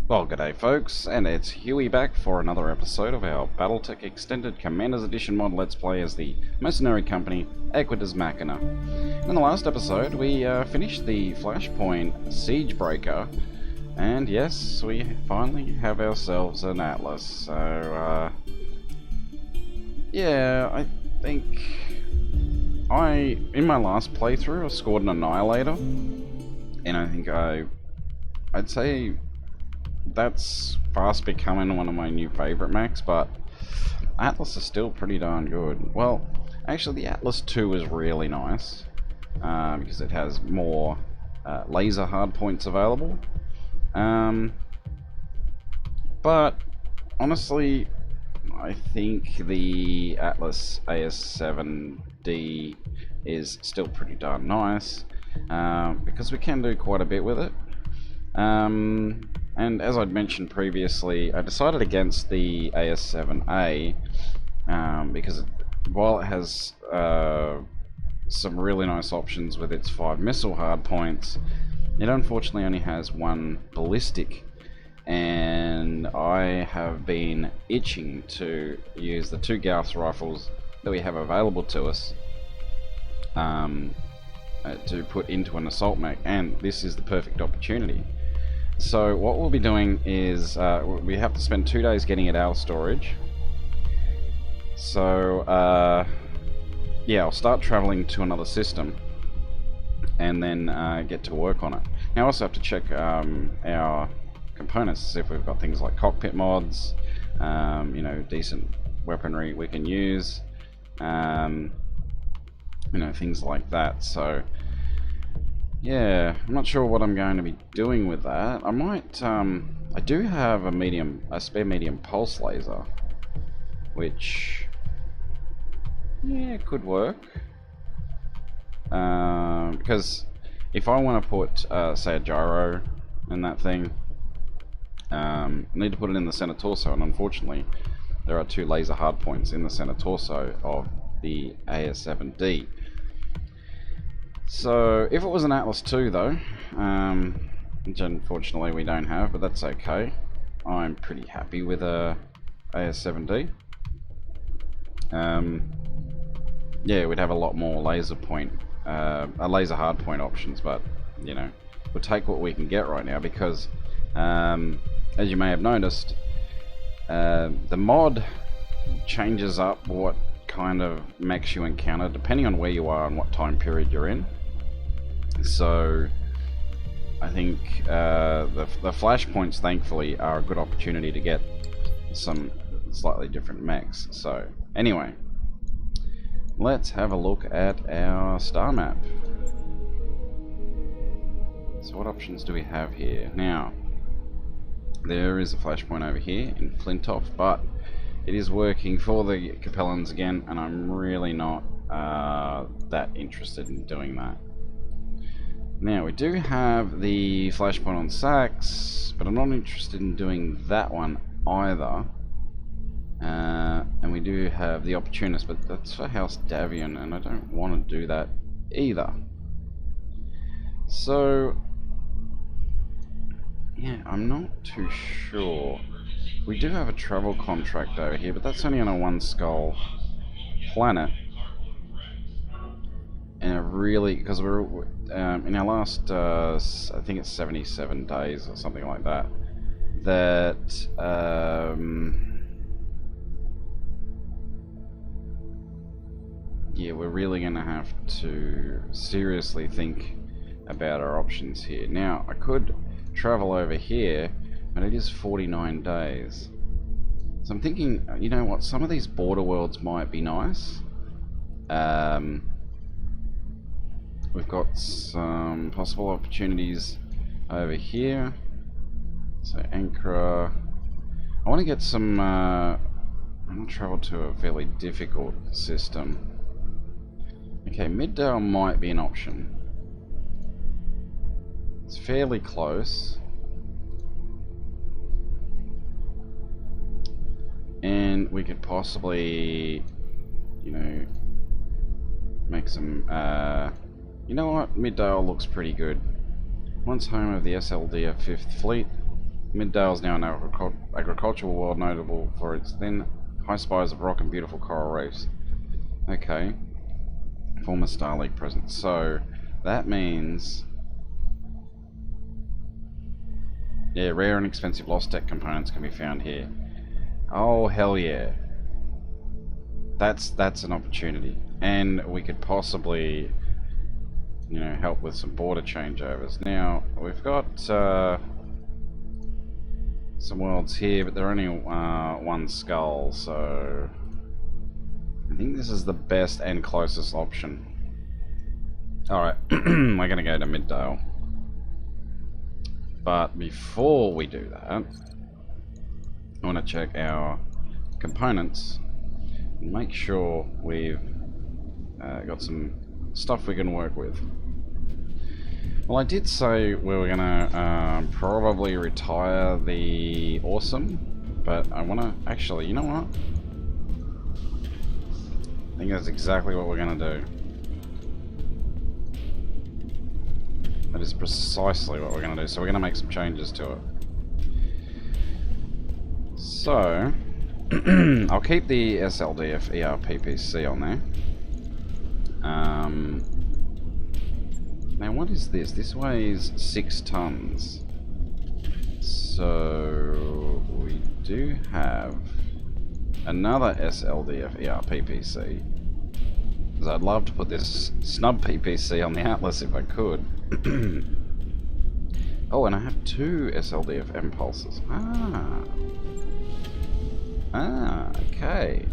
Well, g'day folks, and it's Huey back for another episode of our Battletech Extended Commander's Edition mod Let's Play as the mercenary company Equites Machina. In the last episode, we finished the Flashpoint Siegebreaker, and yes, we finally have ourselves an Atlas. So, yeah, I think in my last playthrough, I scored an Annihilator, and I think I'd say that's fast becoming one of my new favourite mechs, but Atlas is still pretty darn good. Well, actually the Atlas 2 is really nice, because it has more laser hardpoints available. But honestly, I think the Atlas AS7D is still pretty darn nice, because we can do quite a bit with it. And as I'd mentioned previously, I decided against the AS7A because while it has some really nice options with its 5 missile hardpoints, it unfortunately only has 1 ballistic, and I have been itching to use the 2 Gauss rifles that we have available to us to put into an assault mech, and this is the perfect opportunity. So what we'll be doing is we have to spend 2 days getting it out of storage. So yeah, I'll start traveling to another system and then get to work on it. Now I also have to check our components to see if we've got things like cockpit mods, you know, decent weaponry we can use, you know, things like that. So yeah, I'm not sure what I'm going to be doing with that. I might, I do have a spare medium pulse laser, which, yeah, could work. Because if I want to put, say, a gyro in that thing, I need to put it in the center torso, and unfortunately, there are 2 laser hardpoints in the center torso of the AS7D. So, if it was an Atlas 2 though, which unfortunately we don't have, but that's okay. I'm pretty happy with a AS7D. Yeah, we'd have a lot more laser hardpoint options, but you know, we'll take what we can get right now because, as you may have noticed, the mod changes up what kind of mechs you encounter depending on where you are and what time period you're in. So I think the flashpoints thankfully are a good opportunity to get some slightly different mechs. So anyway, let's have a look at our star map. So what options do we have here? Now there is a flashpoint over here in Flintoff, but it is working for the Capellans again, and I'm really not that interested in doing that. Now, we do have the flashpoint on Sax, but I'm not interested in doing that one either. And we do have the Opportunist, but that's for House Davian, and I don't want to do that either. So, yeah, I'm not too sure. We do have a travel contract over here, but that's only on a 1 skull planet. And really, because we're in our last, I think it's 77 days or something like that, that yeah, we're really going to have to seriously think about our options here. Now, I could travel over here, but it is 49 days. So I'm thinking, you know what, some of these border worlds might be nice. We've got some possible opportunities over here. So Ankara. I want to get some, I want to travel to a fairly difficult system. Okay, Middale might be an option. It's fairly close. And we could possibly, you know, make some, you know what, Middale looks pretty good. Once home of the SLDF 5th Fleet, Middale is now an agricultural world notable for its thin, high spires of rock and beautiful coral reefs. Okay. Former Star League presence. So, that means... yeah, rare and expensive lost tech components can be found here. Oh, hell yeah. That's an opportunity. And we could possibly, you know, help with some border changeovers. Now, we've got some worlds here, but they're only one skull, so I think this is the best and closest option. Alright, we're going to go to Middale. But before we do that, I want to check our components and make sure we've got some stuff we can work with. Well, I did say we were going to probably retire the Awesome, but I want to actually, you know what? I think that's exactly what we're going to do. That is precisely what we're going to do. So we're going to make some changes to it. So, I'll keep the SLDF ERPPC on there. Now what is this? This weighs 6 tons. So, we do have another SLDF ERPPC. Because I'd love to put this snub PPC on the Atlas if I could. Oh, and I have 2 SLDF impulses. Okay.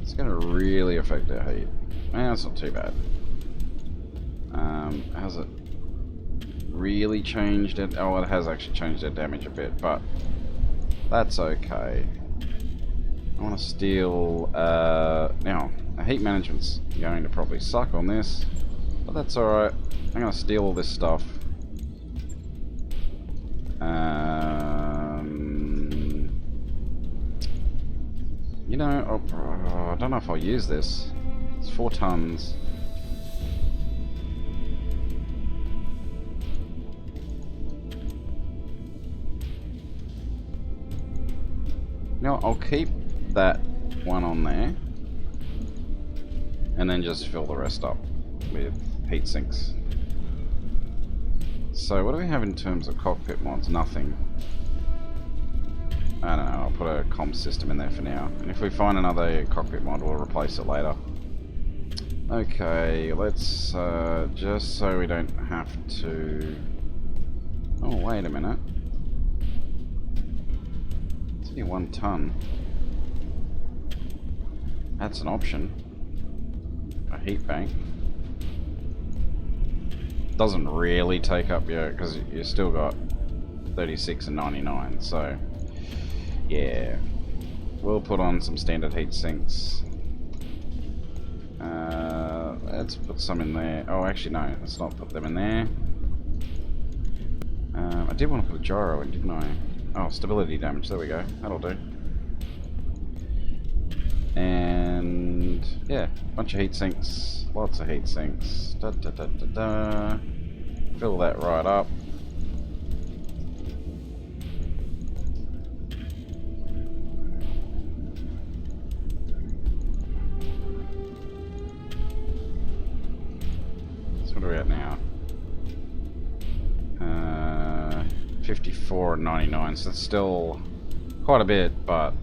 It's going to really affect our heat. It's not too bad. Has it really changed it? Oh, it has actually changed their damage a bit, but that's okay. I want to steal... now, heat management's going to probably suck on this, but that's alright. I'm going to steal all this stuff. You know, I don't know if I'll use this. It's 4 tons. No, I'll keep that one on there. And then just fill the rest up with heat sinks. So what do we have in terms of cockpit mods? Nothing. I don't know, I'll put a comp system in there for now. And if we find another cockpit mod, we'll replace it later. Okay, let's, just so we don't have to... Oh, wait a minute. It's only 1 ton. That's an option. A heat bank. Doesn't really take up your... because you still got 36 and 99, so... yeah. We'll put on some standard heat sinks. Let's put some in there. Oh, actually no, let's not put them in there. I did want to put a gyro in, didn't I? Oh, stability damage, there we go. That'll do. And yeah, bunch of heat sinks. Lots of heat sinks. Da, da, da, da, da. Fill that right up. So what are we at now? 54 and 99, so it's still quite a bit, but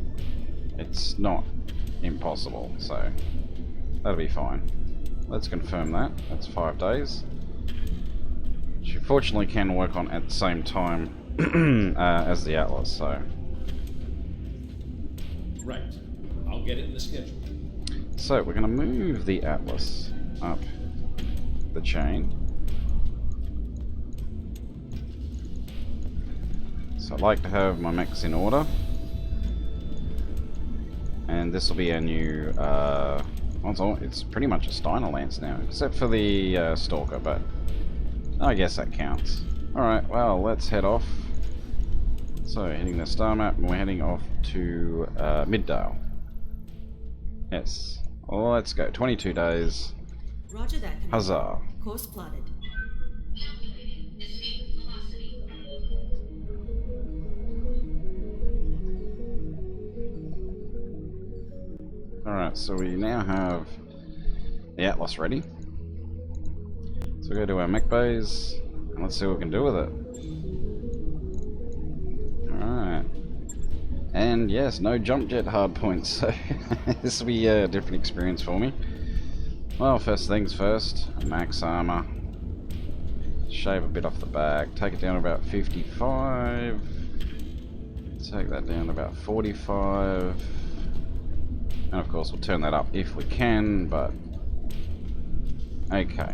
it's not impossible, so that'll be fine. Let's confirm that. That's 5 days. Which you fortunately can work on at the same time as the Atlas, so. Right. I'll get it in the schedule. So we're going to move the Atlas up the chain. So I'd like to have my mechs in order. And this will be a new, it's pretty much a Steiner Lance now, except for the Stalker, but I guess that counts. Alright, well, let's head off. So, hitting the star map, and we're heading off to Middale. Yes, well, let's go. 22 days. Roger that. Huzzah. Course plotted. Alright, so we now have the Atlas ready. So we go to our mech bays, and let's see what we can do with it. Alright. And yes, no jump jet hard points, so this will be a different experience for me. Well, first things first, max armor. Shave a bit off the back, take it down to about 55. Take that down to about 45. And of course we'll turn that up if we can, but okay.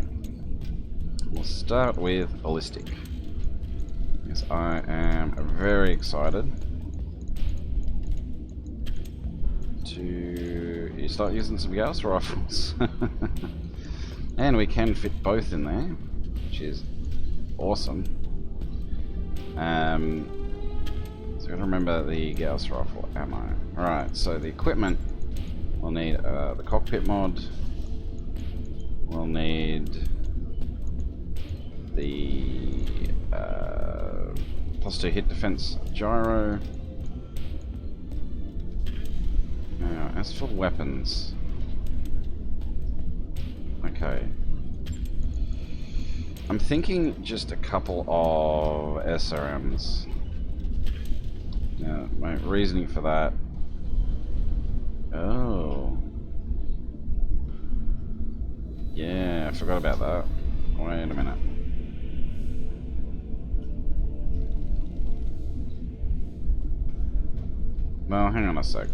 We'll start with ballistic. Yes, I am very excited to start using some gas rifles. And we can fit both in there, which is awesome. So gotta remember the Gauss rifle ammo. Alright, so the equipment, we'll need the cockpit mod, we'll need the +2 hit defense gyro. Now, as for weapons, okay, I'm thinking just a couple of SRMs. Now, my reasoning for that. Oh. Yeah, I forgot about that. Wait a minute. Well, hang on a sec.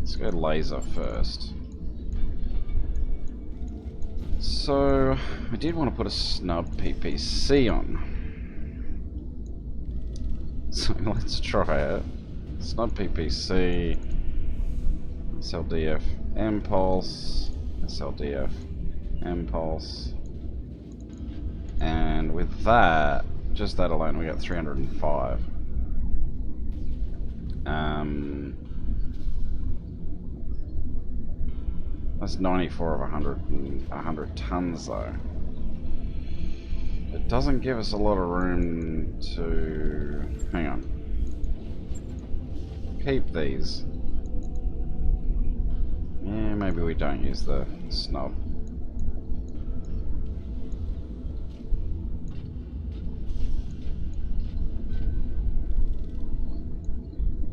Let's go laser first. So, I did want to put a snub PPC on. So let's try it. Snub PPC, SLDF impulse, SLDF impulse, and with that, just that alone, we got 305. That's 94 of 100 tons though. It doesn't give us a lot of room to... Hang on. Keep these. Yeah, maybe we don't use the snub.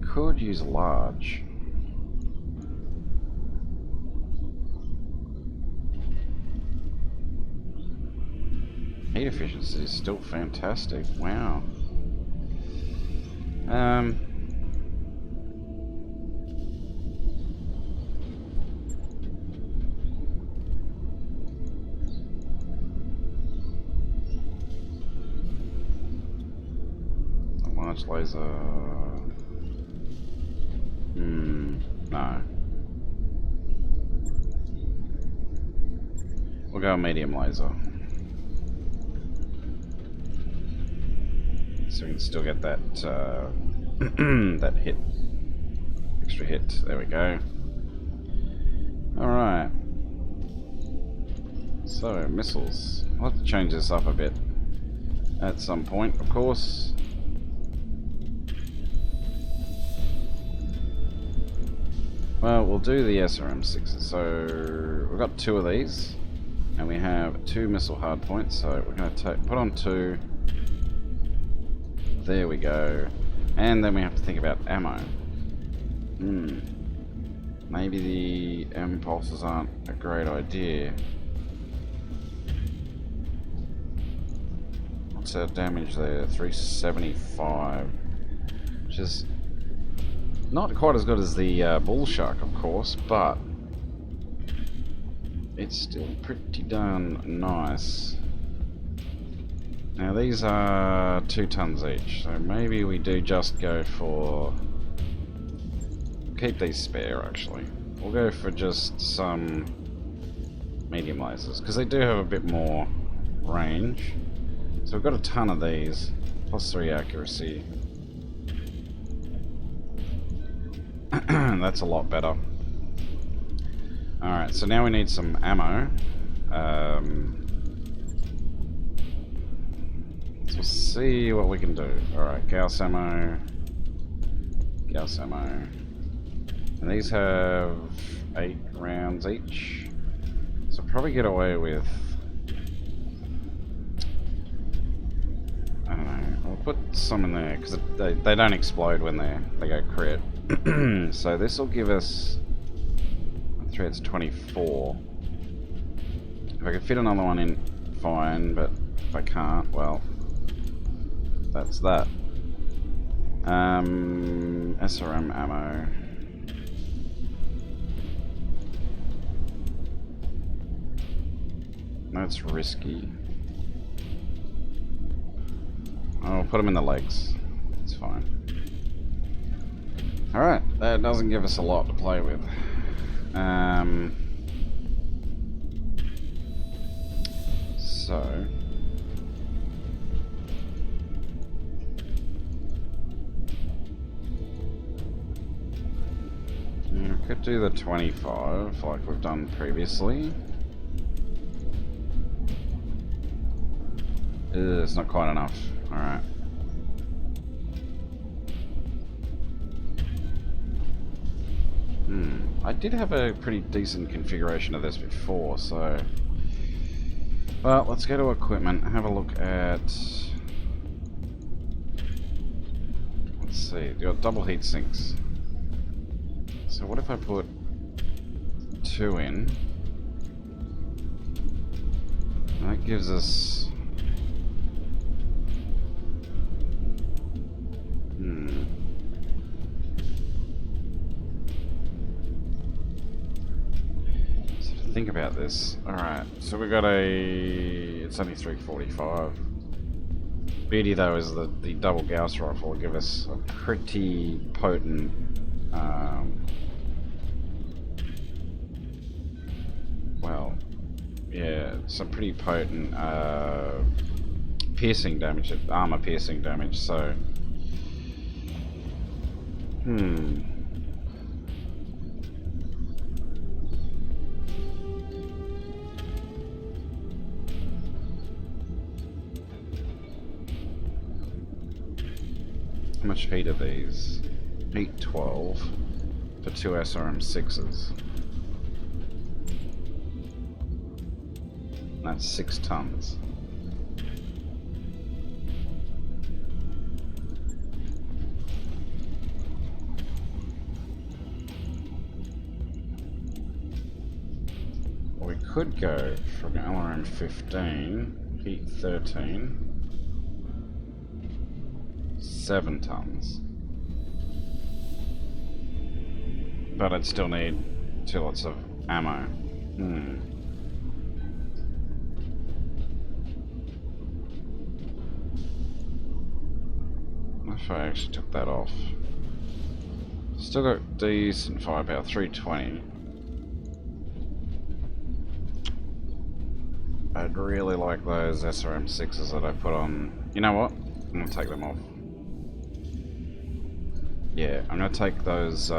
Could use large. Heat efficiency is still fantastic. Wow. A large laser. No. We'll go medium laser. So we can still get that that hit, extra hit. There we go. All right. So missiles. I'll have to change this up a bit at some point, of course. Well, we'll do the SRM6s. So we've got 2 of these, and we have 2 missile hardpoints. So we're going to put on 2. There we go. And then we have to think about ammo. Maybe the impulses aren't a great idea. What's our damage there? 375. Which is not quite as good as the bull shark, of course, but it's still pretty darn nice. Now these are 2 tons each, so maybe we do just go for... Keep these spare actually. We'll go for just some medium lasers, because they do have a bit more range. So we've got a ton of these, +3 accuracy. That's a lot better. Alright, so now we need some ammo. So we'll see what we can do. Alright, Gauss ammo. Gauss ammo. And these have 8 rounds each. So probably get away with, I don't know, I'll put some in there because they don't explode when they go crit. So this will give us 3, it's 24. If I could fit another one in, fine, but if I can't, well, that's that. SRM ammo. That's risky. I'll put them in the legs. It's fine. Alright, that doesn't give us a lot to play with. So... yeah, we could do the 25 like we've done previously. It's not quite enough. Alright. I did have a pretty decent configuration of this before, so... well, let's go to equipment, have a look at... let's see, you got double heat sinks. So what if I put 2 in? And that gives us... think about this. Alright, so we got it's only 345. Beauty though is the double Gauss rifle will give us a pretty potent well, yeah, some pretty potent piercing damage, armor piercing damage, so how much heat are these? Heat 12 for 2 SRM6s. That's 6 tons. Well, we could go from LRM 15, heat 13. 7 tons. But I'd still need 2 lots of ammo. If I actually took that off. Still got decent firepower, 320. I'd really like those SRM6s that I put on. You know what? I'm gonna take them off. Yeah, I'm going to take those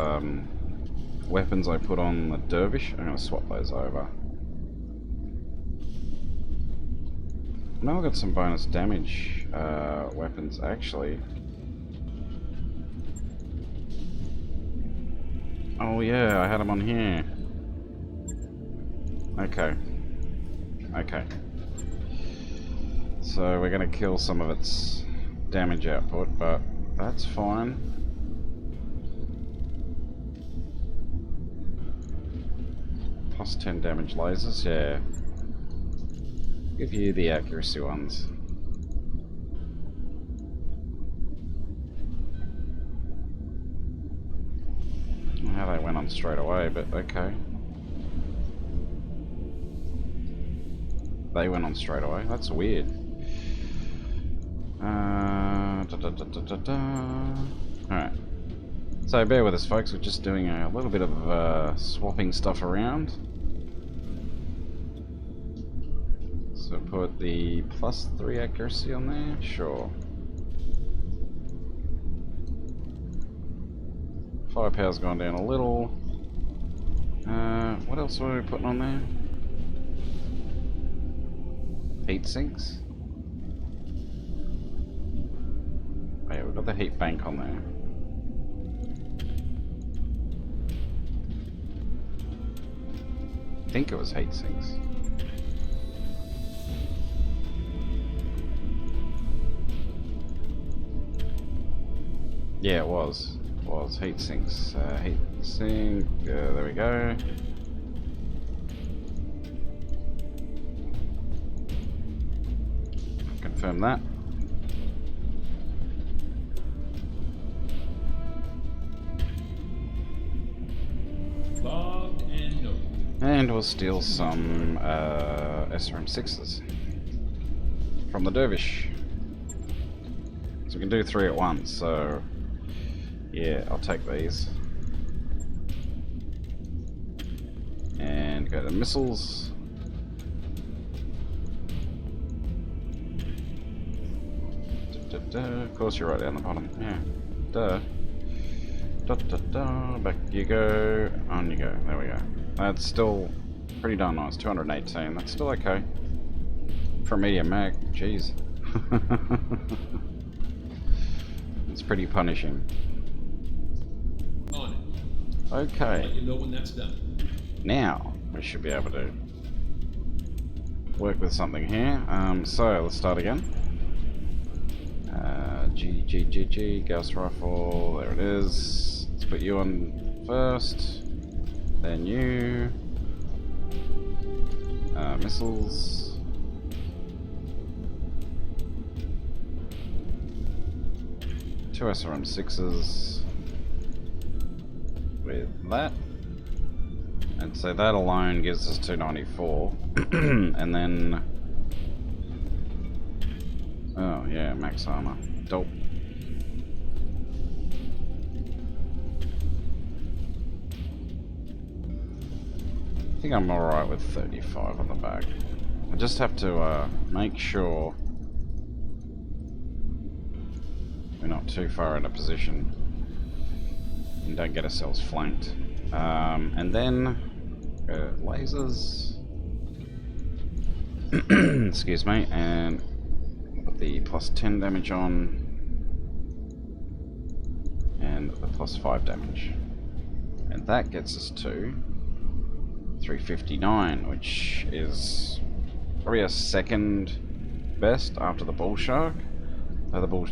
weapons I put on the Dervish, I'm going to swap those over. Now I've got some bonus damage weapons, actually. Oh yeah, I had them on here. Okay. Okay. So we're going to kill some of its damage output, but that's fine. Plus 10 damage lasers, yeah. Give you the accuracy ones. I don't know how they went on straight away, but okay. They went on straight away, that's weird. Alright. So bear with us folks, we're just doing a little bit of swapping stuff around. So put the +3 accuracy on there, sure. Firepower's gone down a little. What else were we putting on there? Heat sinks? Oh yeah, we've got the heat bank on there. think it was heat sinks. Yeah, it was. It was heat sinks. Heat sink. There we go. Confirm that. Logged and noted. And we'll steal some SRM6s from the dervish. So we can do 3 at once, so yeah, I'll take these. And go to missiles. Of course you're right down the bottom, yeah. Duh. Back you go, on you go, there we go. That's still pretty darn nice, 218, that's still okay. For a medium mag, jeez. It's pretty punishing. On it. Okay. Let you know when that's done. Now, we should be able to work with something here. So, let's start again. G, Gauss Rifle, there it is. Let's put you on first. Then you. Missiles. Two SRM6s. With that. And so that alone gives us 294. And then... oh yeah, max armor. Dope. I think I'm alright with 35 on the back. I just have to make sure we're not too far in a position and don't get ourselves flanked. And then lasers. Excuse me, and put the plus 10 damage on and the plus 5 damage. And that gets us to 359, which is probably a second best after the bull shark.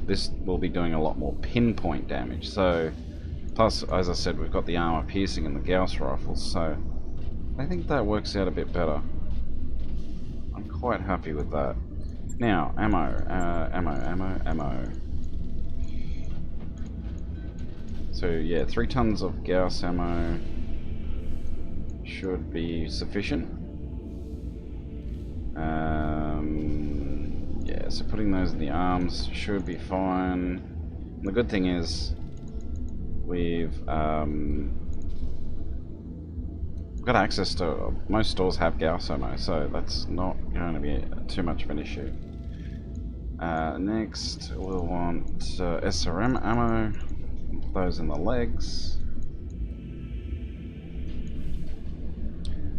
This will be doing a lot more pinpoint damage. So, plus, as I said, we've got the armor piercing and the Gauss rifles. So, I think that works out a bit better. I'm quite happy with that. Now, ammo. So yeah, 3 tons of Gauss ammo should be sufficient. Yeah, so putting those in the arms should be fine. And the good thing is, we've got access to, most stores have Gauss ammo, so that's not going to be too much of an issue. Next, we'll want SRM ammo. Put those in the legs.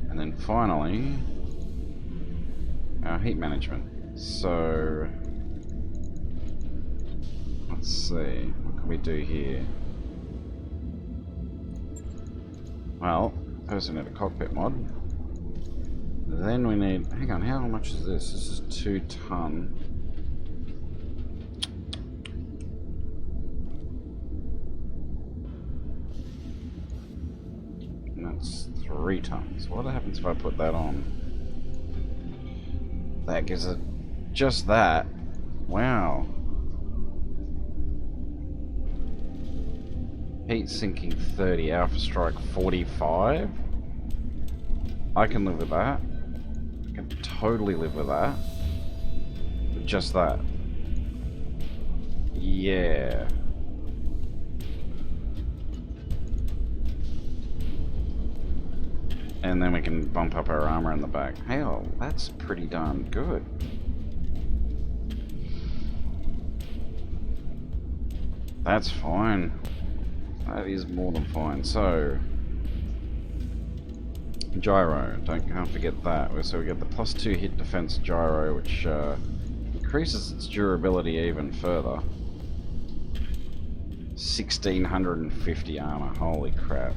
And then finally, our heat management. So, let's see, what can we do here? Well, first we need a cockpit mod. Then we need, hang on, how much is this? This is 2 ton. And that's 3 tons. What happens if I put that on? That gives it just that. Wow. Heat sinking 30, Alpha Strike 45. I can live with that. I can totally live with that. Just that. Yeah. And then we can bump up our armor in the back. Hell, that's pretty darn good. That's fine. That is more than fine. So, gyro, can't forget that. So we get the plus 2 hit defense gyro, which increases its durability even further. 1650 armor, holy crap.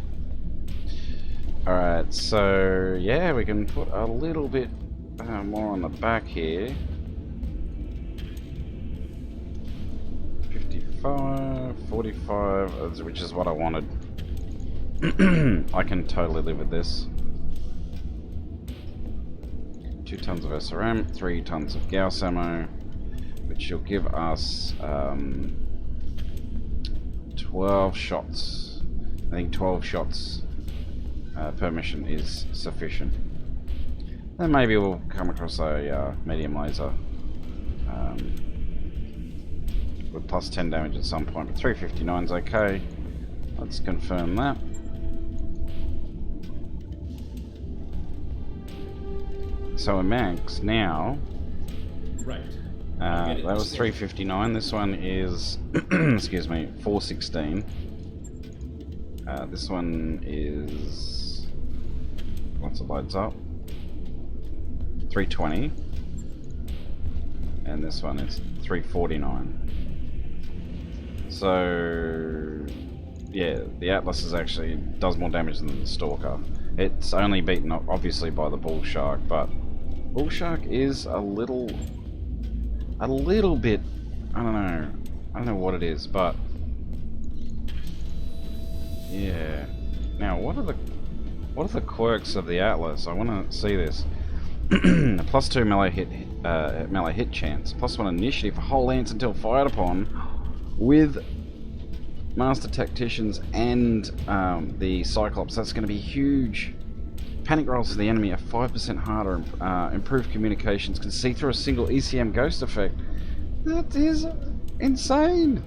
Alright, so yeah, we can put a little bit more on the back here. 55, 45, which is what I wanted. I can totally live with this. 2 tons of SRM, 3 tons of Gauss ammo, which will give us 12 shots. I think 12 shots per mission is sufficient. Then maybe we'll come across a medium laser with plus 10 damage at some point, but 359 is okay. Let's confirm that. So we're max now. Right. That was 359. This one is, excuse me, 416. This one is, once it loads up, 320. And this one is 349. So, yeah, the Atlas is actually does more damage than the Stalker. It's only beaten obviously by the Bull Shark, but Bull Shark is a little bit, I don't know what it is, but yeah. Now, what are the quirks of the Atlas? I want to see this. Plus 2 melee hit chance, plus 1 initiative for whole lance until fired upon, with Master Tacticians and the Cyclops. That's going to be huge. Panic rolls for the enemy are 5% harder. Improved communications can see through a single ECM ghost effect. That is insane.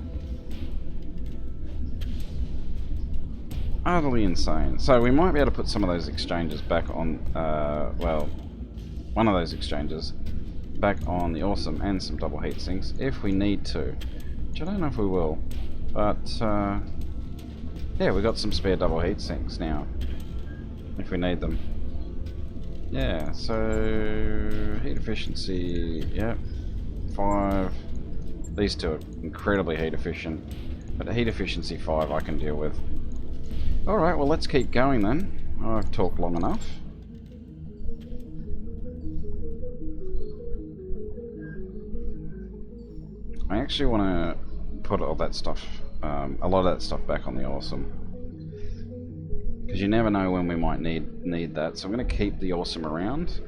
Utterly insane. So we might be able to put some of those exchanges back on, well, one of those exchanges back on the Awesome and some double heat sinks if we need to. Which I don't know if we will. But, yeah, we got some spare double heat sinks now. If we need them. Yeah, so heat efficiency, yep, 5. These two are incredibly heat efficient, but heat efficiency 5 I can deal with. Alright, well let's keep going then. I've talked long enough. I actually want to put all that stuff, a lot of that stuff back on the Awesome. Because you never know when we might need that, so I'm going to keep the Awesome around.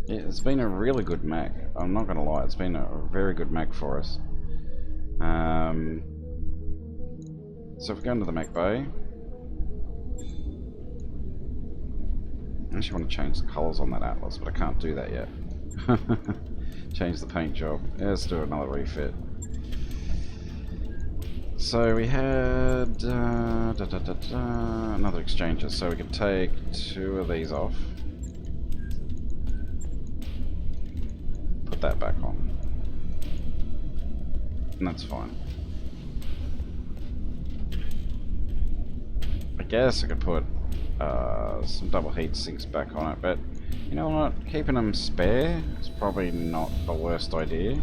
Yeah, it's been a really good mech. I'm not going to lie, it's been a very good mech for us. So if we go into the mech bay, I actually want to change the colours on that Atlas, but I can't do that yet. Change the paint job. Yeah, let's do another refit. So we had another exchanger, so we can take 2 of these off. Put that back on. And that's fine. I guess I could put some double heat sinks back on it, but you know what? Keeping them spare is probably not the worst idea.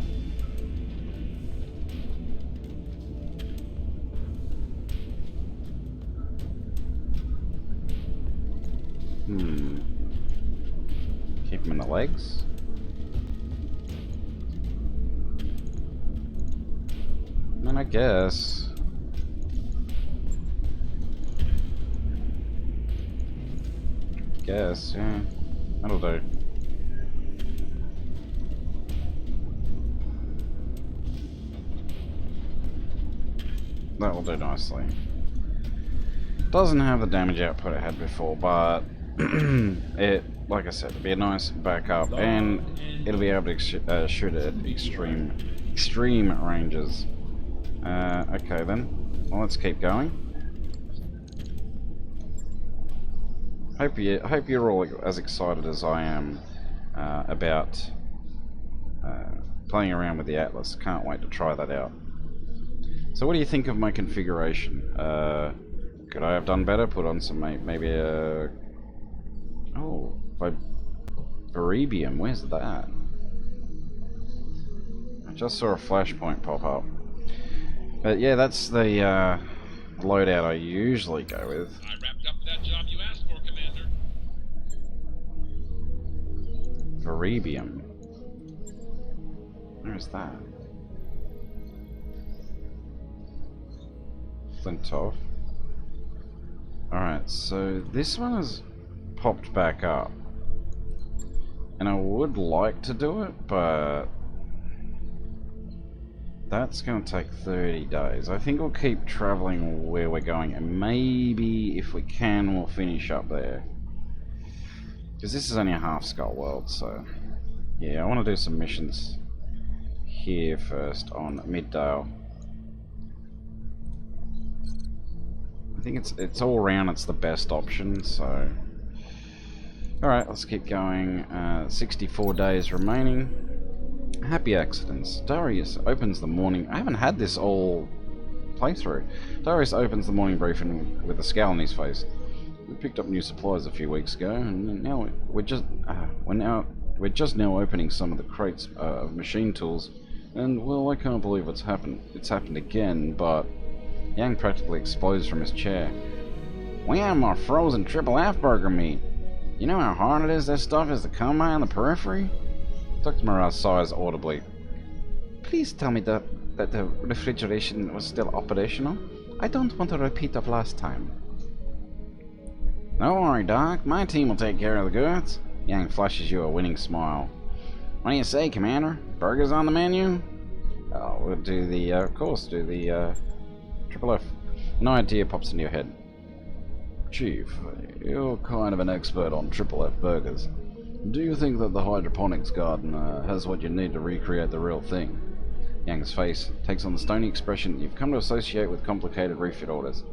Keep them in the legs. And I guess yeah, that'll do. That will do nicely. Doesn't have the damage output it had before, but it, like I said, it'll be a nice backup, and it'll be able to shoot at extreme ranges. Okay then, well, let's keep going. Hope you're all as excited as I am about playing around with the Atlas. Can't wait to try that out. So what do you think of my configuration? Could I have done better? Put on some maybe a Viribium. Where's that? I just saw a flashpoint pop up. But yeah, that's the loadout I usually go with. I wrapped up that job you asked for, Commander. Veribium. Where is that? Flintov. Alright, so this one has popped back up. And I would like to do it, but that's going to take 30 days. I think we'll keep traveling where we're going, and maybe if we can, we'll finish up there. Because this is only a half skull world, so yeah, I want to do some missions here first on Middale. I think it's all around, it's the best option, so alright, let's keep going. 64 days remaining. Happy accidents. Darius opens the morning. I haven't had this all playthrough. Darius opens the morning briefing with a scowl on his face. We picked up new supplies a few weeks ago, and now we're just now opening some of the crates of machine tools. And well, I can't believe it's happened. It's happened again, but Yang practically explodes from his chair. We have more frozen triple F burger meat. You know how hard it is this stuff is to come by on the periphery? Dr. Morales sighs audibly. Please tell me that the refrigeration was still operational. I don't want a repeat of last time. Don't worry, Doc. My team will take care of the goods. Yang flashes you a winning smile. What do you say, Commander? Burgers on the menu? Oh, we'll do the, of course, do the, triple F. An idea pops into your head. Chief, you're kind of an expert on triple F burgers. Do you think that the hydroponics garden has what you need to recreate the real thing? Yang's face takes on the stony expression you've come to associate with complicated refit orders.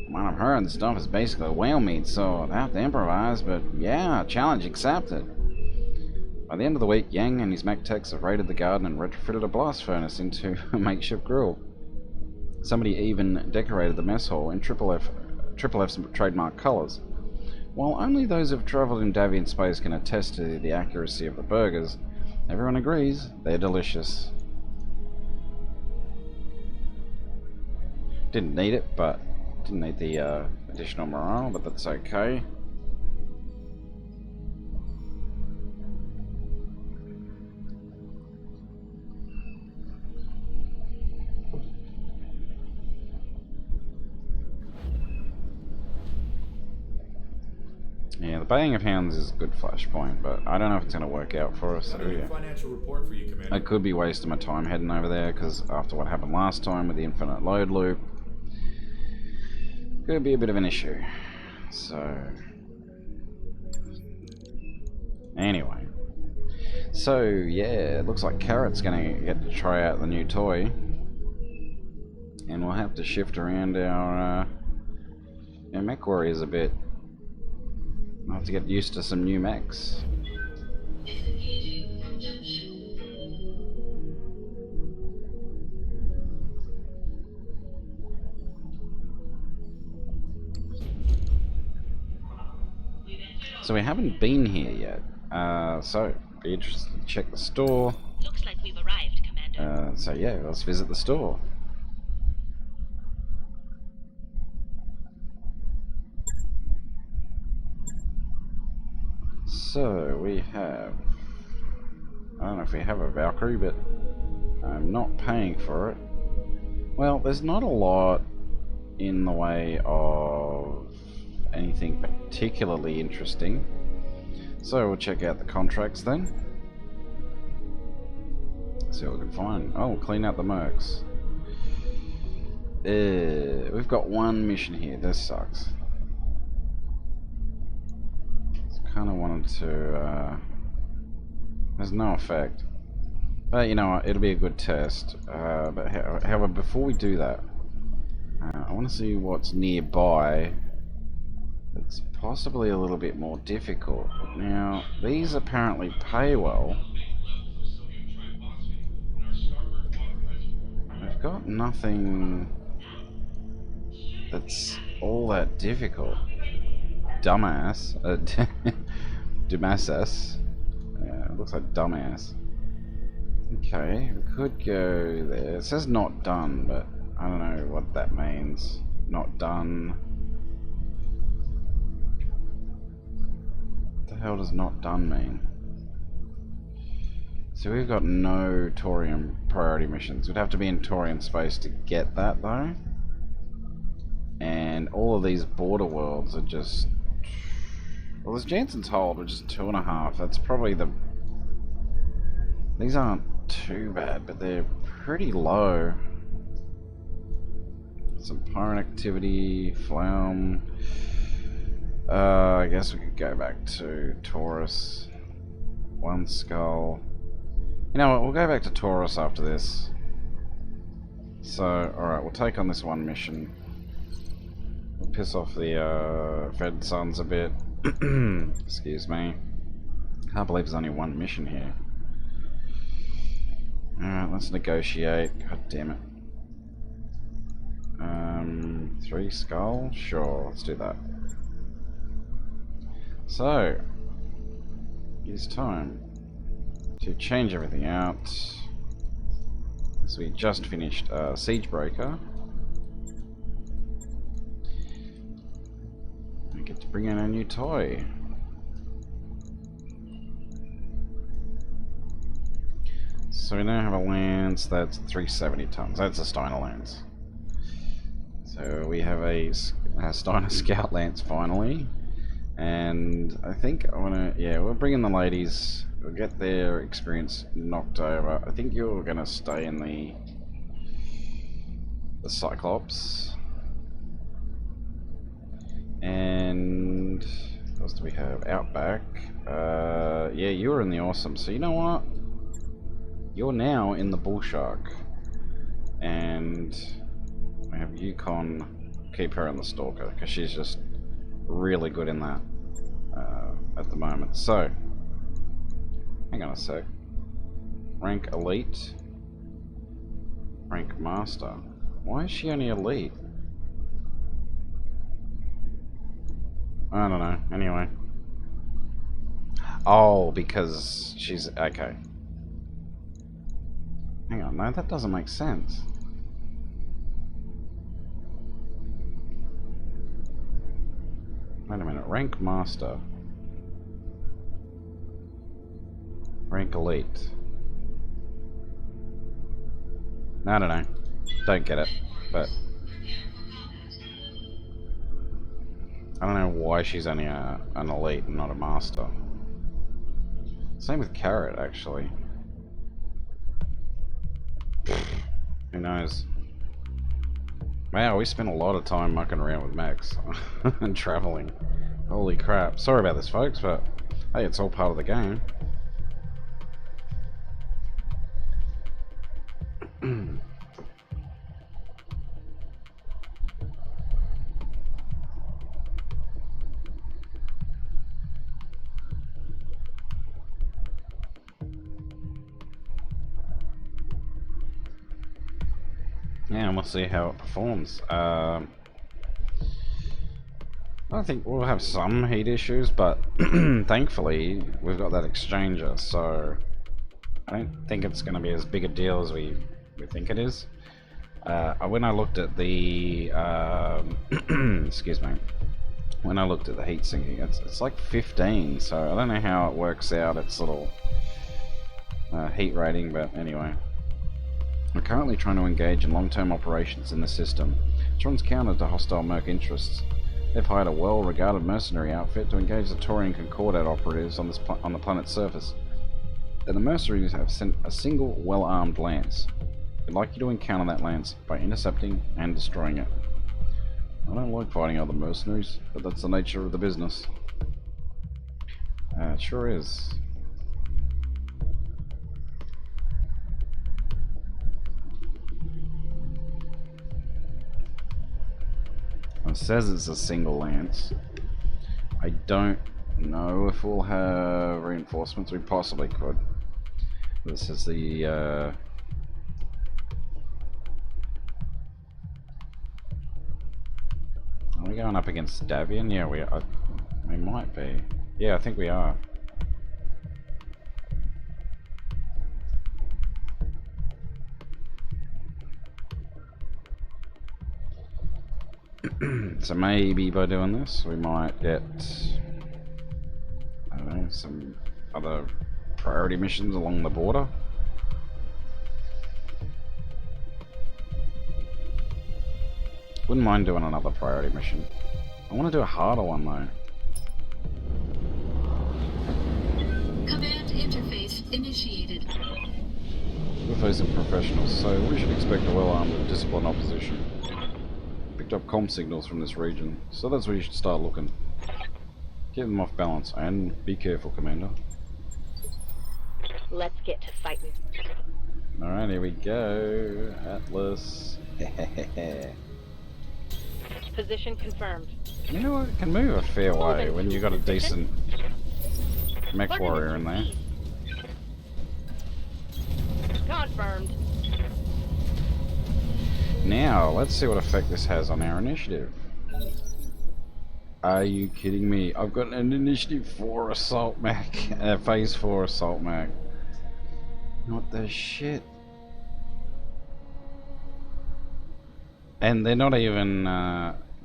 Well, I've heard the stuff is basically whale meat, so I'd have to improvise, but yeah, challenge accepted. By the end of the week, Yang and his mech techs have raided the garden and retrofitted a blast furnace into a makeshift grill. Somebody even decorated the mess hall in Triple F's trademark colours. While only those who've travelled in Davian space can attest to the accuracy of the burgers, everyone agrees they're delicious. Didn't need it, but didn't need the additional morale, but that's okay. Yeah, the baying of hounds is a good flashpoint, but I don't know if it's going to work out for us. So, yeah. Financial report for you, Commander. I could be wasting my time heading over there, because after what happened last time with the infinite load loop, could be a bit of an issue. So, anyway. So, yeah, it looks like Carrot's going to get to try out the new toy. And we'll have to shift around our mech warriors a bit. I'll have to get used to some new mechs. So we haven't been here yet. So be interested to check the store. Looks like we've arrived, Commander. So yeah, let's visit the store. So we have, I don't know if we have a Valkyrie, but I'm not paying for it. Well, there's not a lot in the way of anything particularly interesting. So we'll check out the contracts then. See what we can find. Oh, we'll clean out the mercs. We've got one mission here. This sucks. Kind of wanted to, there's no effect, but you know what, it'll be a good test. But however, before we do that, I want to see what's nearby that's possibly a little bit more difficult. Now, these apparently pay well. I've got nothing that's all that difficult. Dumbass. Dumassas. Yeah, it looks like dumbass. Okay, we could go there. It says not done, but I don't know what that means. Not done. What the hell does not done mean? So we've got no Taurian priority missions. We'd have to be in Taurian space to get that though. And all of these border worlds are just... Well, there's Jansen's Hold, which is 2.5. That's probably the... These aren't too bad, but they're pretty low. Some pirate activity, Flaum. I guess we could go back to Taurus. One skull. You know what, we'll go back to Taurus after this. So, alright, we'll take on this one mission. We'll piss off the Fed Sons a bit. Excuse me. Can't believe there's only one mission here. Alright, let's negotiate. God damn it. 3 skull? Sure, let's do that. So, it's time to change everything out. So we just finished Siegebreaker. We get to bring in a new toy. So we now have a lance that's 370 tons. That's a Steiner lance. So we have a Steiner Scout lance finally. And I think I want to, yeah, we'll bring in the ladies. We'll get their experience knocked over. I think you're going to stay in the Cyclops. And what else do we have? Outback. Yeah, you were in the Awesome. So you know what? You're now in the Bullshark. And we have Yukon. Keep her in the Stalker because she's just really good in that at the moment. So, hang on a sec. Rank Elite. Rank Master. Why is she only Elite? I don't know. Anyway. Oh, because she's... Okay. Hang on. No, that doesn't make sense. Wait a minute. Rank Master. Rank Elite. I don't know. Don't get it. But... I don't know why she's only an Elite and not a Master. Same with Carrot, actually. Who knows? Wow, we spent a lot of time mucking around with Max and traveling. Holy crap. Sorry about this, folks, but hey, it's all part of the game. Yeah, and we'll see how it performs. I think we'll have some heat issues, but thankfully we've got that exchanger, so I don't think it's going to be as big a deal as we think it is. When I looked at the excuse me, when I looked at the heat sinking, it's like 15, so I don't know how it works out its little heat rating, but anyway. We're currently trying to engage in long-term operations in the system, which runs counter to hostile merc interests. They've hired a well-regarded mercenary outfit to engage the Taurian Concordat operatives on the planet's surface. And the mercenaries have sent a single, well-armed lance. We'd like you to encounter that lance by intercepting and destroying it. I don't like fighting other mercenaries, but that's the nature of the business. It sure is. It says it's a single lance. I don't know if we'll have reinforcements. We possibly could. This is the are we going up against Davian? Yeah, we might be. Yeah, I think we are. So maybe by doing this we might get, I don't know, some other priority missions along the border. Wouldn't mind doing another priority mission. I want to do a harder one though. Command interface initiated. We're facing professionals, so we should expect a well-armed and disciplined opposition. Picked up comm signals from this region, so that's where you should start looking. Keep them off balance, and be careful, Commander. Let's get to fighting. Alright, here we go. Atlas. Position confirmed. You know what? It can move a fair way when you got a decent mech warrior in there. Confirmed. Now, let's see what effect this has on our initiative. Are you kidding me? I've got an initiative 4 assault mech, phase 4 assault mech. What the shit? And they're not even,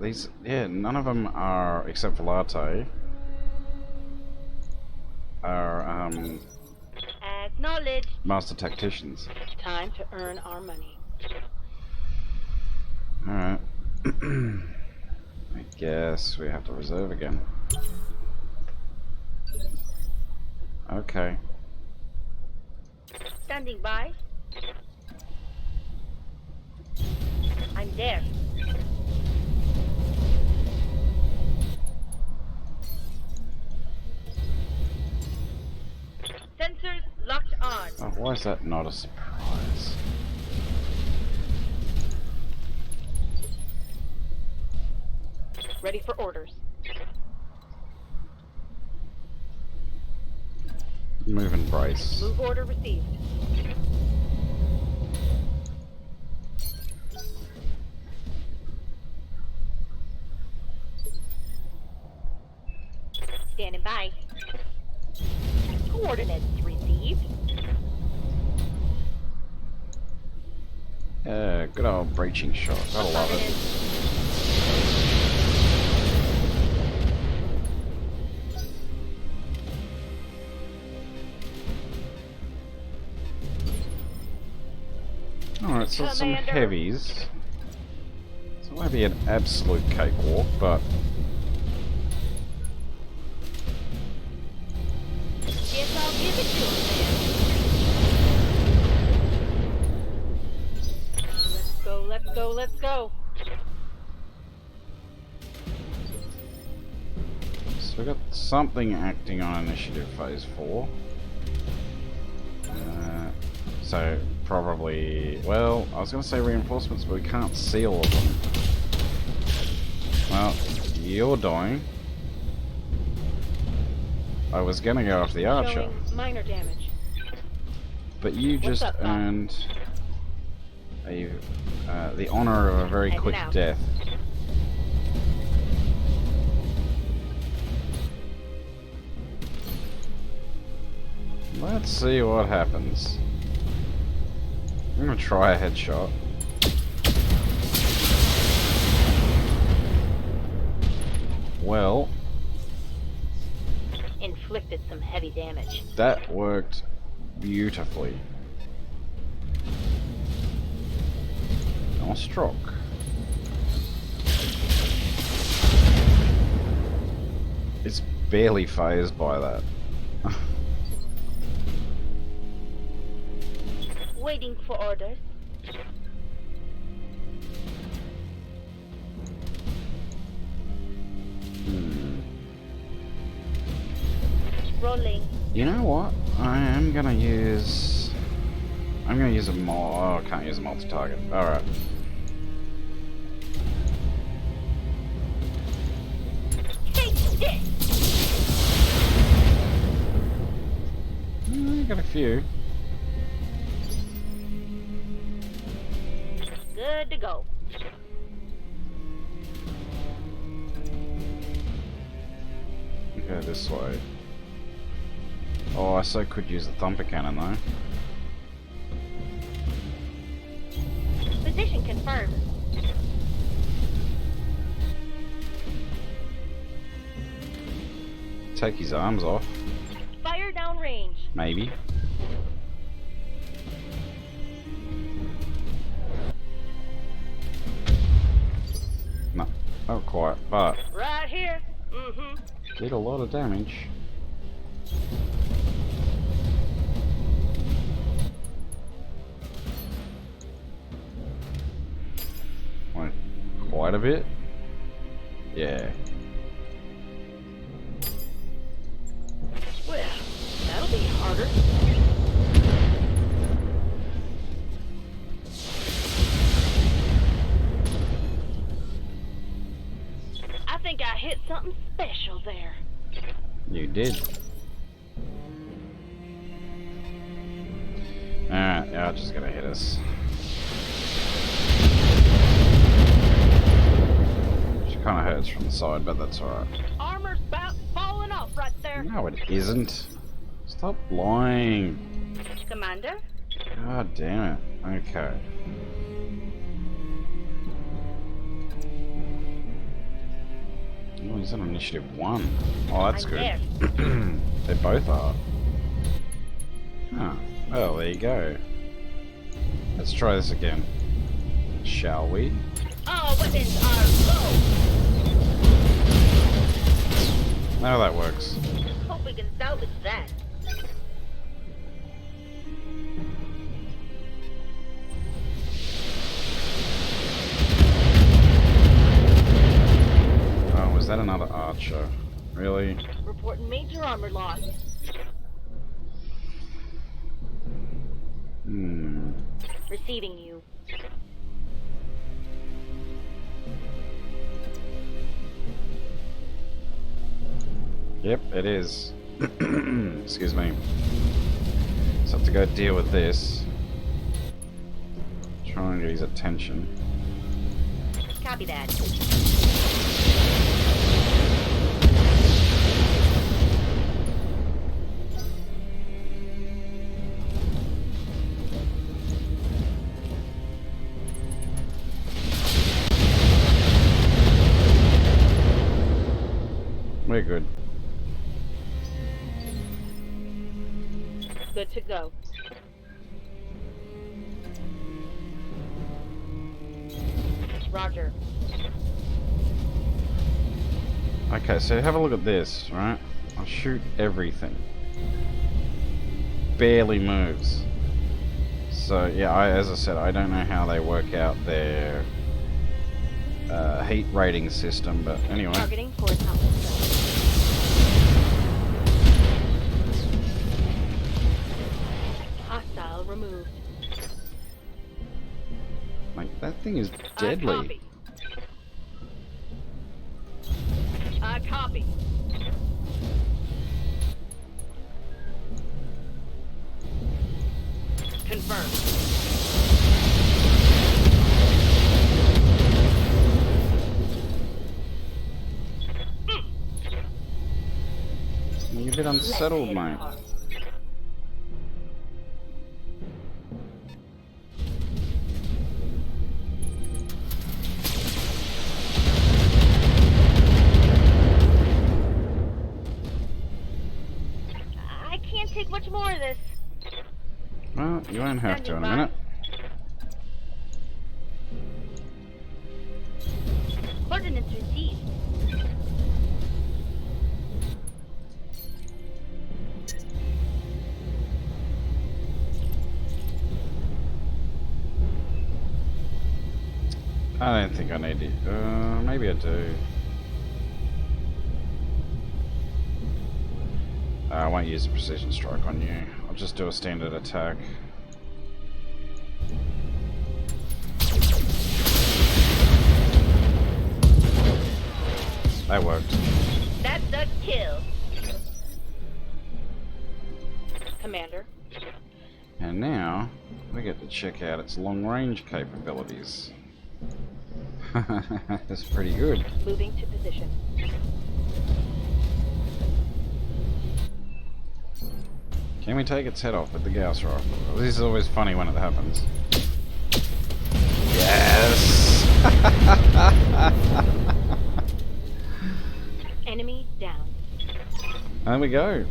these, yeah, none of them are, except for Latte, are, Acknowledged. master tacticians. Time to earn our money. Alright. I guess we have to reserve again. Okay. Standing by. I'm there. Sensors locked on. Oh, why is that not a surprise? Ready for orders. Move and brace. Move order received. Standing by. Coordinates received. Good old breaching shot. Gotta love it. Alright, so some Commander. heavies. So it won't be an absolute cakewalk, but Guess I'll give it to him then. Let's go, let's go, let's go. so we got something acting on initiative phase 4. So probably, well, I was going to say reinforcements, but we can't see all of them. Well, you're dying. I was going to go after the archer, Showing minor damage. but you What's just up, Bob? earned the honor of a very Heading quick out. death. Let's see what happens. I'm gonna try a headshot. Well, Inflicted some heavy damage. that worked beautifully. Nostrock. It's barely phased by that. Waiting for orders. Rolling. You know what? I'm gonna use a oh, I can't use a multi-target. Alright. Take this! Got a few. Good to go. Go this way. Oh, I so could use the thumper cannon though. Position confirmed. Take his arms off. Fire down range. Maybe. No, not quite, but Right here. Mm-hmm. did a lot of damage. Went quite a bit. Yeah. Well, that'll be harder. I think I hit something special there. You did. Alright, yeah, just gonna hit us. She kinda hurts from the side, but that's alright. Armor's about falling off right there. No, it isn't. Stop lying. Commander? God damn it. Okay. Oh, he's on initiative 1. Oh, that's I'm good. there. They both are. Huh. Well, there you go. Let's try this again. Shall we? All weapons are low. Now that works. Hope we can salvage that. Oh, was that another archer? Really? Reporting major armor loss. Hmm. Receiving you. Yep, it is. Excuse me. So I have to go deal with this. Try and get his attention. Copy that. We're good. Good to go. Roger. Okay, so have a look at this, right? I'll shoot everything. Barely moves. So yeah, as I said, I don't know how they work out their heat rating system, but anyway. Targeting for atomic strike. Hostile removed. Like, that thing is deadly. I copy. Confirmed. You're a bit unsettled, mate. I can't take much more of this. Well, you won't have to in a minute. Coordinates received. I don't think I need it. Maybe I do. I won't use a precision strike on you. I'll just do a standard attack. That worked. That's a kill. Commander. And now, we get to check out its long-range capabilities. That's pretty good. Moving to position. Can we take its head off with the Gauss rifle? This is always funny when it happens. Yes! Enemy down. There we go.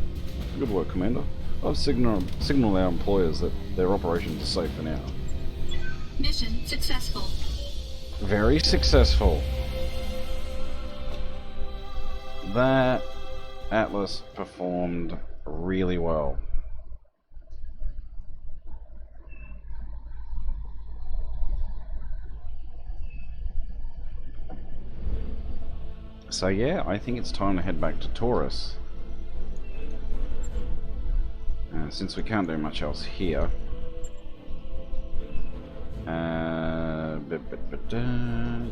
Good work, Commander. I've signaled our employers that their operations are safe for now. Mission successful. Very successful. That Atlas performed really well. So yeah, I think it's time to head back to Taurus. Since we can't do much else here.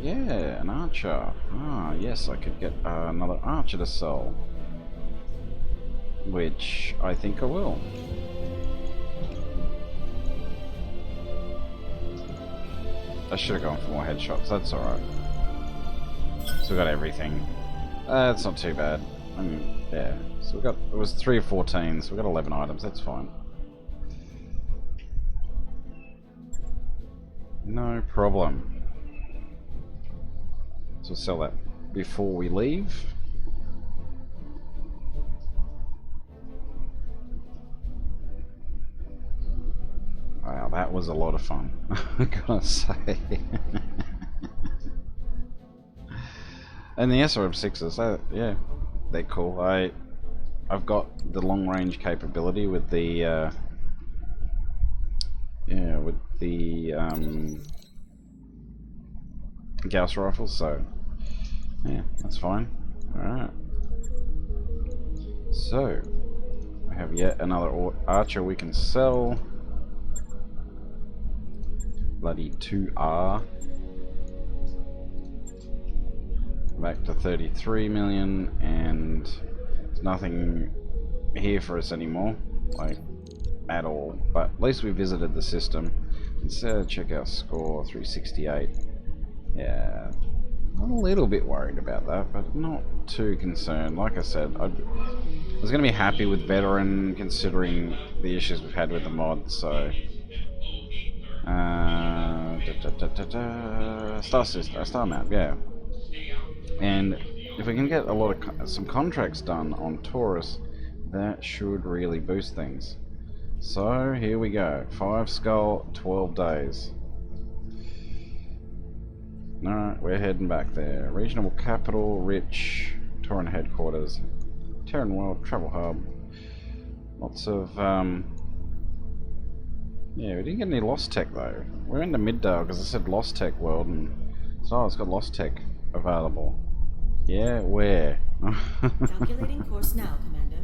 Yeah, an archer. Ah, yes, I could get another archer to sell. Which I think I will. I should have gone for more headshots, that's alright. So we got everything. That's not too bad. I mean, yeah. So we got, it was 3 of 14, so we got 11 items, that's fine. No problem. So we'll sell that before we leave. Wow, that was a lot of fun, I gotta say. And the SRM6s, yeah, they're cool. I've got the long range capability with the Gauss rifles, so yeah, that's fine. Alright. So I have yet another archer we can sell. Bloody 2R. Back to 33 million, and there's nothing here for us anymore, like at all. But at least we visited the system. Let's check our score, 368. Yeah, I'm a little bit worried about that, but not too concerned. Like I said, I was going to be happy with veteran considering the issues we've had with the mod. So star map, yeah. And if we can get a lot of some contracts done on Taurus, that should really boost things. So here we go. 5 skull, 12 days. Alright, we're heading back there. Regional capital, rich, Taurian headquarters, Terran world, travel hub. Lots of yeah, we didn't get any lost tech though. We're in the Middale because I said lost tech world, and so it's got lost tech available. Yeah, where? Calculating course now, Commander.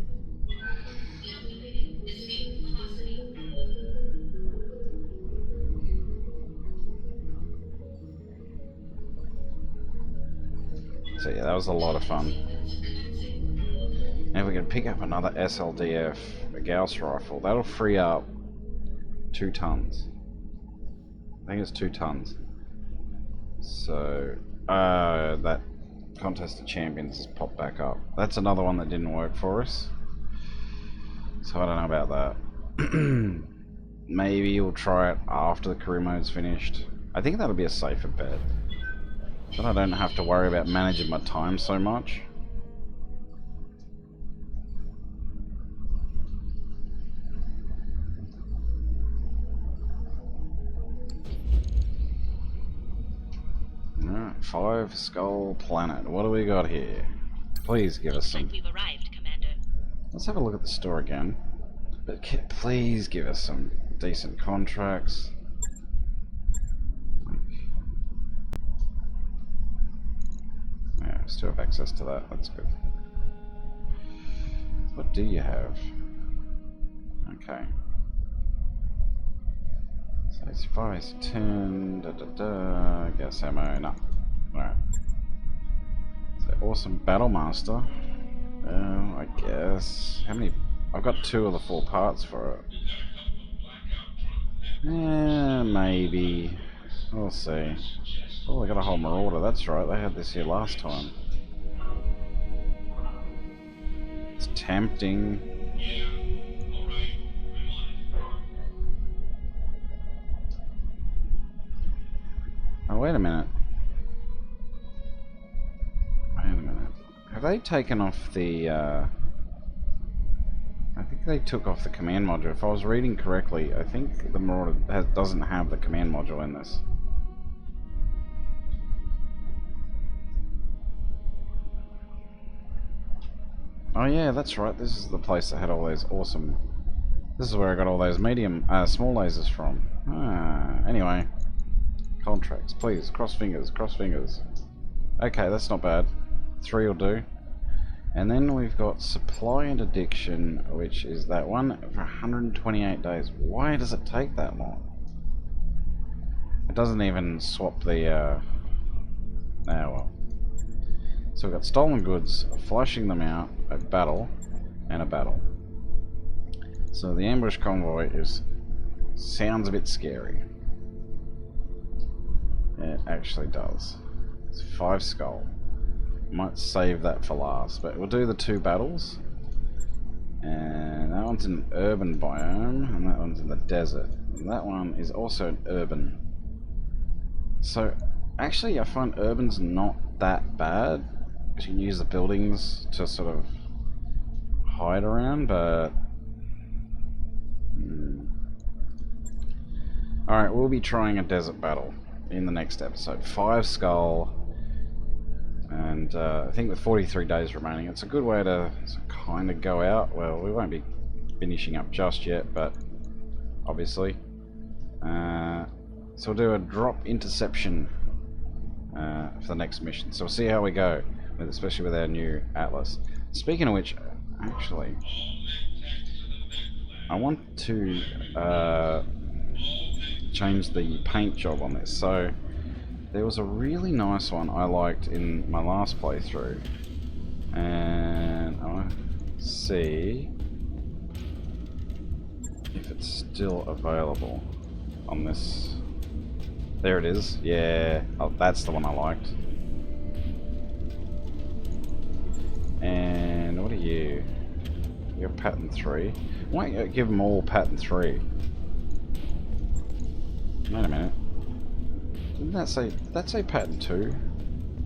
So yeah, that was a lot of fun. And if we can pick up another SLDF, a Gauss rifle, that'll free up 2 tons. I think it's 2 tons. So that Contest of Champions has popped back up. That's another one that didn't work for us. So I don't know about that. Maybe we'll try it after the career mode's finished. I think that'll be a safer bet. Then I don't have to worry about managing my time so much. Alright, 5 skull planet. What do we got here? Please give us some. We've arrived, Commander. Let's have a look at the store again. But please give us some decent contracts. Yeah, still have access to that. That's good. What do you have? Okay. So it's 5, it's 10, gas ammo, no. Alright. So awesome Battle Master. I guess. How many? I've got 2 of the 4 parts for it. Yeah, maybe. We'll see. Oh, I got a whole Marauder, that's right, they had this here last time. It's tempting. Oh, wait a minute. Wait a minute. Have they taken off the, I think they took off the command module. If I was reading correctly, I think the Marauder doesn't have the command module in this. Oh yeah, that's right. This is the place that had all those awesome... This is where I got all those small lasers from. Anyway. Contracts, please. Cross fingers, cross fingers. Okay, that's not bad. 3 will do. And then we've got supply and addiction, which is that one for 128 days. Why does it take that long? It doesn't even swap the... well. So we've got stolen goods, flushing them out, a battle, and a battle. So the ambush convoy sounds a bit scary. It actually does. It's 5 skull. Might save that for last, but we'll do the 2 battles. And that one's an urban biome, and that one's in the desert. And that one is also an urban. So actually I find urban's not that bad. You can use the buildings to sort of hide around, but alright, we'll be trying a desert battle in the next episode. 5 skull, and I think with 43 days remaining, it's a good way to kind of go out. Well, we won't be finishing up just yet, but obviously. So we'll do a drop interception for the next mission. So we'll see how we go, especially with our new Atlas. Speaking of which, actually, I want to change the paint job on this. So there was a really nice one I liked in my last playthrough, and I want to see if it's still available on this. There it is. Yeah, oh, that's the one I liked. And what are you? You're pattern 3. Why don't you give them all pattern 3? Wait a minute. Didn't that say pattern 2?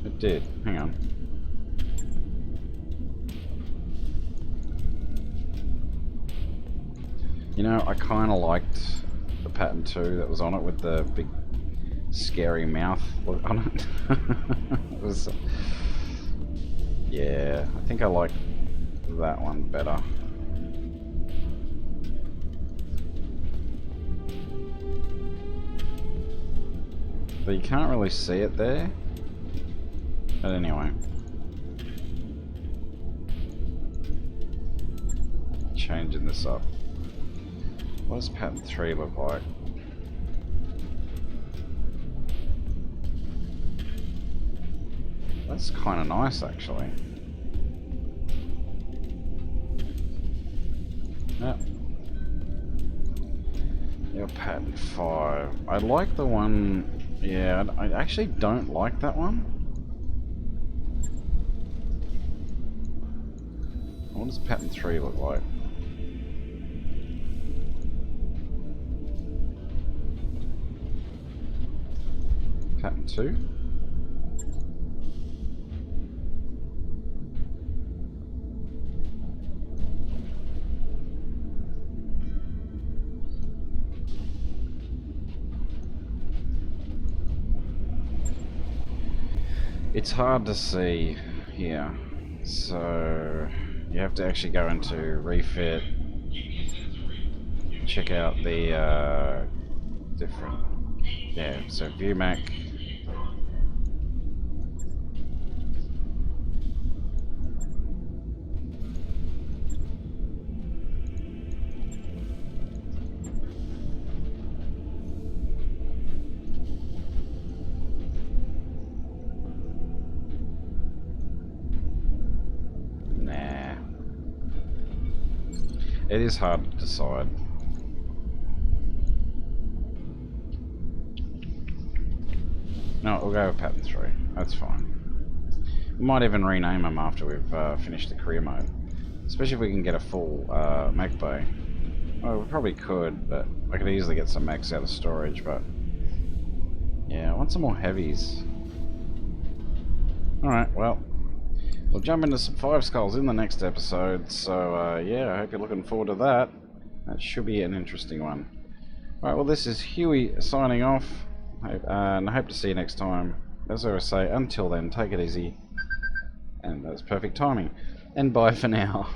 It did. Hang on. You know, I kind of liked the pattern 2 that was on it with the big scary mouth on it. It was... yeah, I think I like that one better. But you can't really see it there. But anyway. Changing this up. What does pattern 3 look like? That's kind of nice, actually. Yep. Your pattern 5. I like the one... yeah, I actually don't like that one. What does pattern 3 look like? Pattern 2? It's hard to see here, so you have to actually go into refit, check out the different, yeah, so view Mac. It is hard to decide. No, we'll go with pattern 3. That's fine. We might even rename them after we've finished the career mode. Especially if we can get a full mech bay. Well, we probably could, but I could easily get some mechs out of storage, but... yeah, I want some more heavies. Alright, well... We'll jump into some Five Skulls in the next episode, so yeah, I hope you're looking forward to that. That should be an interesting one. Alright, well this is Huey signing off, and I hope to see you next time. As I always say, until then, take it easy, and that's perfect timing. And bye for now.